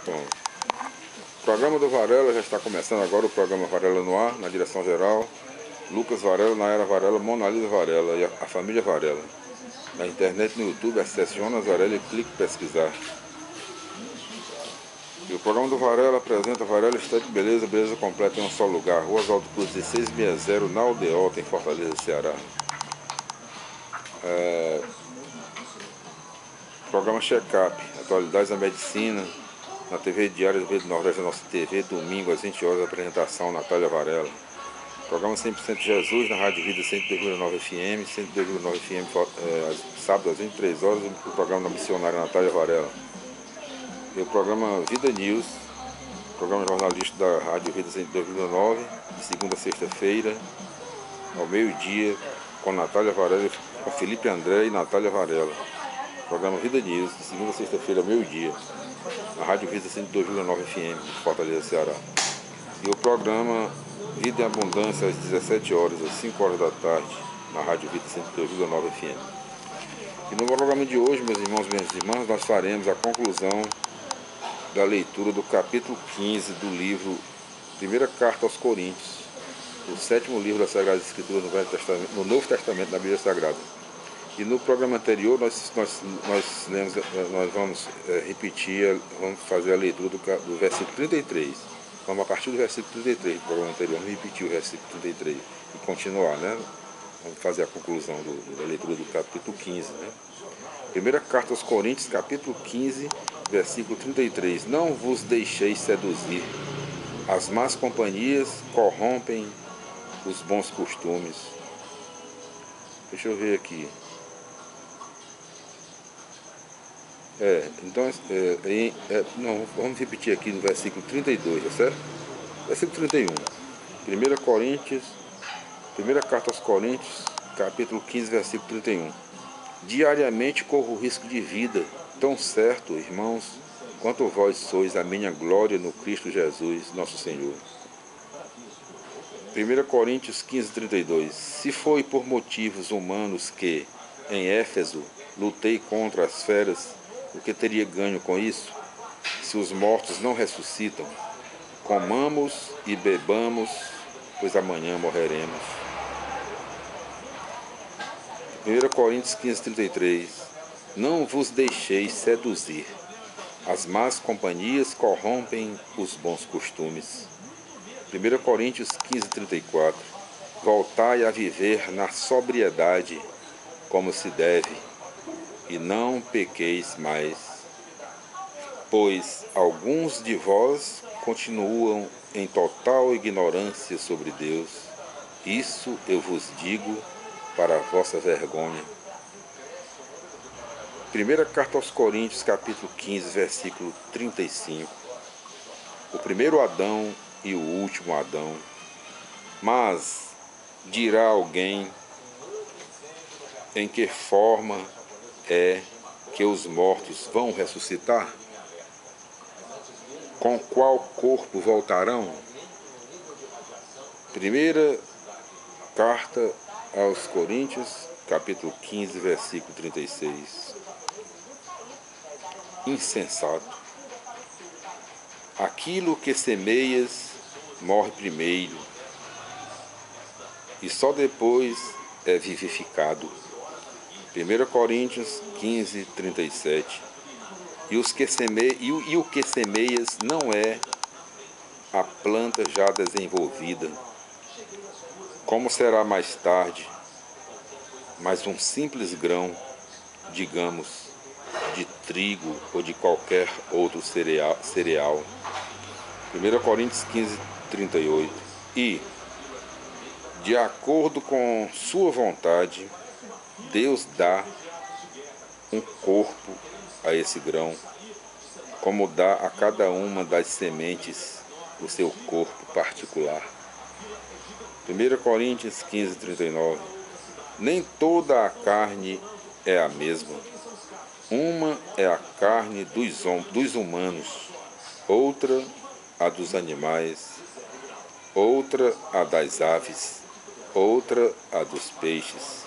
Bom, o programa do Varela já está começando agora, o programa Varela no ar, na direção geral. Lucas Varela, Nayara Varela, Mona Lisa Varela e a família Varela. Na internet, no YouTube, acesse Jonas Varela e clique em pesquisar. E o programa do Varela apresenta Varela Estética Beleza, beleza completa em um só lugar. Rua Oswaldo Cruz 1660, na Aldeota, em Fortaleza, Ceará. Programa Check-up, atualidades da medicina, na TV Diário do Nordeste, da nossa TV, domingo às 20 horas, apresentação Natália Varela. Programa 100% Jesus, na Rádio Vida 102,9 FM, 102,9 FM, sábado às 23 horas, o programa da missionária Natália Varela. E o programa Vida News, programa jornalístico da Rádio Vida 102,9, de segunda a sexta-feira, ao meio-dia, com Natália Varela, com Felipe André e Natália Varela. Programa Vida News, de segunda a sexta-feira, ao meio-dia, na Rádio Vida 102,9 FM, de Fortaleza, Ceará. E o programa Vida em Abundância, às 17 horas, às 5 horas da tarde, na Rádio Vida 102,9 FM. E no programa de hoje, meus irmãos e minhas irmãs, nós faremos a conclusão da leitura do capítulo 15 do livro Primeira Carta aos Coríntios, o 7º livro da Sagrada Escritura no Novo Testamento da Bíblia Sagrada. E no programa anterior nós vamos repetir, vamos fazer a leitura do versículo 33. Vamos a partir do versículo 33 do programa anterior, vamos repetir o versículo 33 e continuar, né? Vamos fazer a conclusão da leitura do capítulo 15, né? Primeira Carta aos Coríntios, capítulo 15, versículo 33. Não vos deixeis seduzir. As más companhias corrompem os bons costumes. Deixa eu ver aqui. Vamos repetir aqui no versículo 32, tá certo? Versículo 31. Primeira Carta aos Coríntios, capítulo 15, versículo 31. Diariamente corro o risco de vida, tão certo, irmãos, quanto vós sois a minha glória no Cristo Jesus, nosso Senhor. 1 Coríntios 15, 32. Se foi por motivos humanos que, em Éfeso, lutei contra as feras, o que teria ganho com isso? Se os mortos não ressuscitam, comamos e bebamos, pois amanhã morreremos. 1 Coríntios 15, 33. Não vos deixeis seduzir. As más companhias corrompem os bons costumes. 1 Coríntios 15, 34. Voltai a viver na sobriedade, como se deve, e não pequeis mais, pois alguns de vós continuam em total ignorância sobre Deus. Isso eu vos digo para a vossa vergonha. 1 Carta aos Coríntios, capítulo 15, versículo 35. O primeiro Adão e o último Adão. Mas dirá alguém: em que forma é que os mortos vão ressuscitar? Com qual corpo voltarão? Primeira Carta aos Coríntios, capítulo 15, versículo 36. Insensato. Aquilo que semeias morre primeiro, e só depois é vivificado. 1 Coríntios 15, 37. E o que semeias não é a planta já desenvolvida, como será mais tarde, mas um simples grão, digamos, de trigo ou de qualquer outro cereal. 1 Coríntios 15, 38. E, de acordo com sua vontade, Deus dá um corpo a esse grão, como dá a cada uma das sementes o seu corpo particular. 1 Coríntios 15, 39. Nem toda a carne é a mesma. Uma é a carne dos humanos, outra a dos animais, outra a das aves, outra a dos peixes.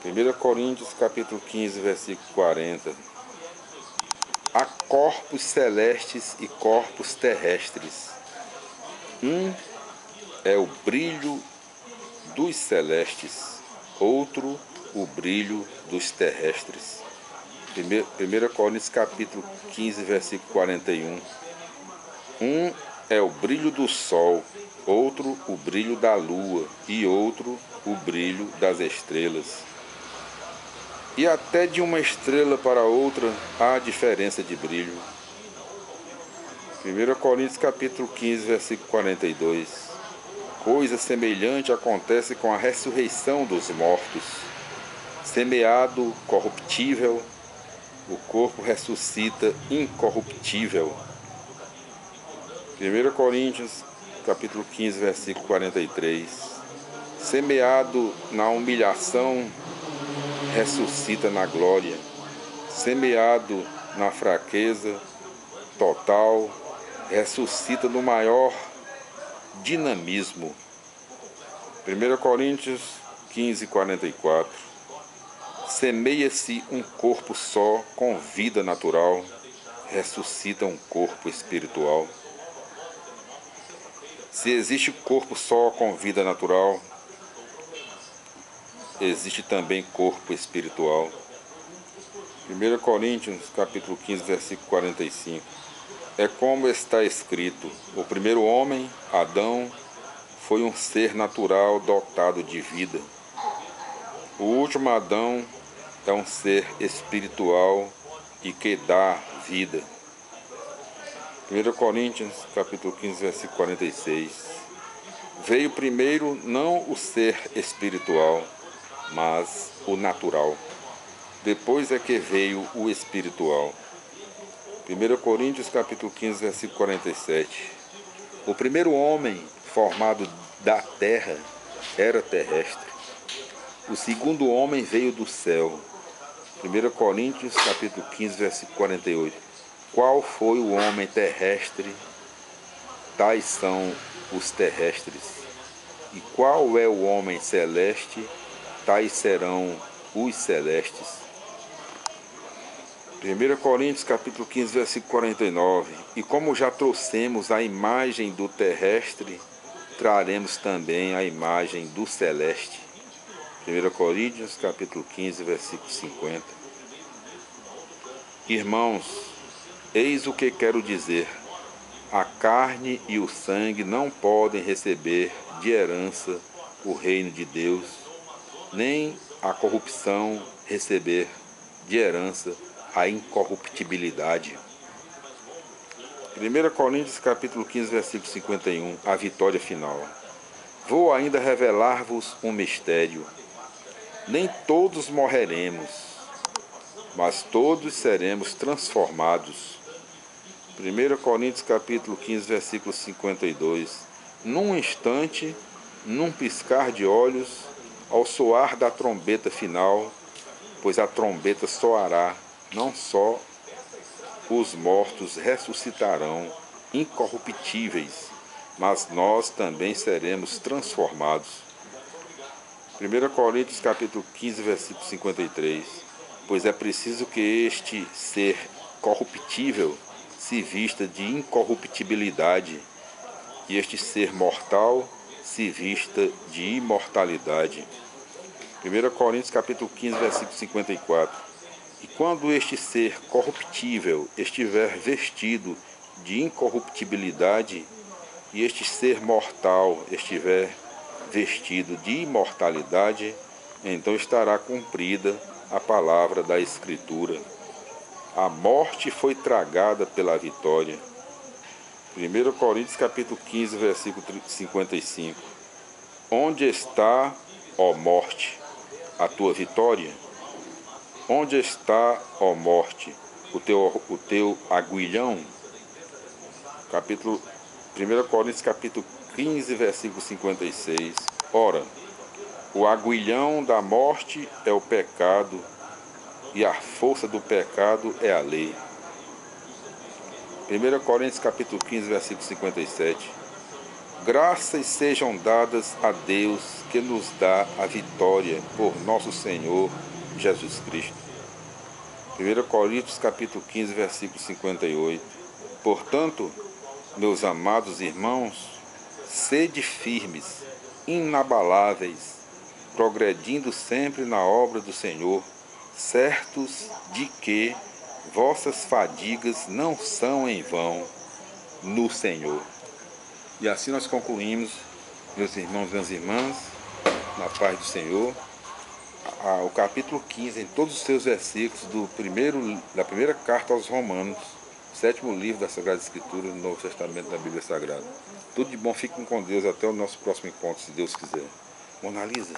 1 Coríntios capítulo 15, versículo 40. Há corpos celestes e corpos terrestres. Um é o brilho dos celestes, outro o brilho dos terrestres. 1 Coríntios capítulo 15, versículo 41. Um é o brilho do sol, outro o brilho da lua e outro o brilho das estrelas. E até de uma estrela para outra há diferença de brilho. 1 Coríntios capítulo 15, versículo 42. Coisa semelhante acontece com a ressurreição dos mortos. Semeado corruptível, o corpo ressuscita incorruptível. 1 Coríntios capítulo 15, versículo 43. Semeado na humilhação, ressuscita na glória. Semeado na fraqueza total, ressuscita no maior dinamismo. 1 Coríntios 15, 44. Semeia-se um corpo só com vida natural, ressuscita um corpo espiritual. Se existe corpo só com vida natural, existe também corpo espiritual. 1 Coríntios capítulo 15, versículo 45. É como está escrito: o primeiro homem, Adão, foi um ser natural dotado de vida. O último Adão é um ser espiritual e que dá vida. 1 Coríntios capítulo 15, versículo 46. Veio primeiro não o ser espiritual, mas o natural. Depois é que veio o espiritual. 1 Coríntios capítulo 15, versículo 47. O primeiro homem formado da terra era terrestre. O segundo homem veio do céu. 1 Coríntios capítulo 15, versículo 48. Qual foi o homem terrestre? Tais são os terrestres. E qual é o homem celeste? Tais serão os celestes. 1 Coríntios capítulo 15, versículo 49. E como já trouxemos a imagem do terrestre, traremos também a imagem do celeste. 1 Coríntios capítulo 15, versículo 50. Irmãos, eis o que quero dizer. A carne e o sangue não podem receber de herança o reino de Deus, nem a corrupção receber de herança a incorruptibilidade. 1 Coríntios capítulo 15, versículo 51, a vitória final. Vou ainda revelar-vos um mistério. Nem todos morreremos, mas todos seremos transformados. 1 Coríntios capítulo 15, versículo 52. Num instante, num piscar de olhos, ao soar da trombeta final, pois a trombeta soará, não só os mortos ressuscitarão incorruptíveis, mas nós também seremos transformados. 1 Coríntios capítulo 15, versículo 53. Pois é preciso que este ser corruptível se vista de incorruptibilidade, e este ser mortal se vista de imortalidade. 1 Coríntios capítulo 15, versículo 54. E quando este ser corruptível estiver vestido de incorruptibilidade, e este ser mortal estiver vestido de imortalidade, então estará cumprida a palavra da Escritura. A morte foi tragada pela vitória. 1 Coríntios capítulo 15, versículo 55. Onde está, ó morte, a tua vitória? Onde está, ó morte, o teu aguilhão? 1 Coríntios capítulo 15, versículo 56. Ora, o aguilhão da morte é o pecado, e a força do pecado é a lei. 1 Coríntios capítulo 15, versículo 57. Graças sejam dadas a Deus que nos dá a vitória por nosso Senhor Jesus Cristo. 1 Coríntios capítulo 15, versículo 58. Portanto, meus amados irmãos, sede firmes, inabaláveis, progredindo sempre na obra do Senhor, certos de que vossas fadigas não são em vão no Senhor. E assim nós concluímos, meus irmãos e minhas irmãs, na paz do Senhor, o capítulo 15, em todos os seus versículos, da primeira carta aos Romanos, 7º livro da Sagrada Escritura, do Novo Testamento da Bíblia Sagrada. Tudo de bom, fiquem com Deus, até o nosso próximo encontro, se Deus quiser. Mona Lisa.